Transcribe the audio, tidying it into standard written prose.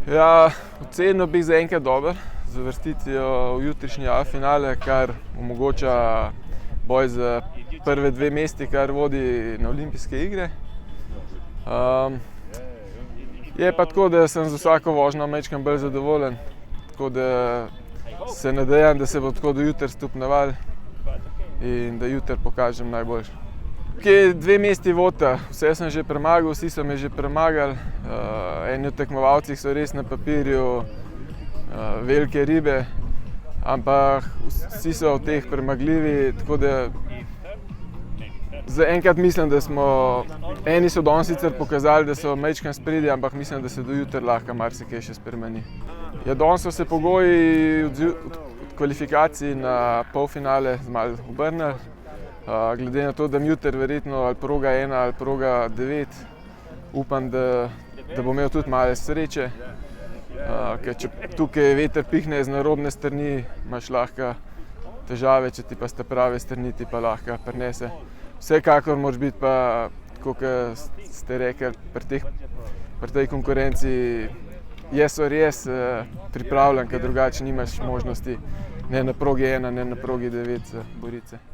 Ja, ocenil bi zaenkrat dobro z uvrstitvijo v jutrišnji finale, kar omogoča boj za prve dve mesti, kar vodi na olimpijske igre. Je pa tako, da sem z vsako vožnjo majčkeno bolj zadovoljen, tako da se nadejam, da se bo tako do jutri stopnjeval in da jutri pokažem najboljše. Kje dve mesti vodita, vse sem že premagal, vsi so me že premagali. Eni od tekmovalcih so res na papirju velike ribe, ampak vsi so od teh premagljivi, tako da zaenkrat mislim, da smo, eni so danes sicer pokazali, da so majčkeno spredje, ampak mislim, da se do jutri lahko marsikaj še spremeni. Ja, danes so se pogoji od kvalifikacij na polfinale malo obrnili. Glede na to, da jutri verjetno ali proga 1 ali proga 9, upam, da bom imel tudi malo sreče, ker če tukaj veter pihne z narobne strani, imaš lahko težave, če ti pa sta prave strani, ti pa lahko prinese. Vsekakor moraš biti pa, tako kot ste rekli, pri tej konkurenci res pripravljen, ker drugače nimaš možnosti ne na progi 1, ne na progi 9 boriti se.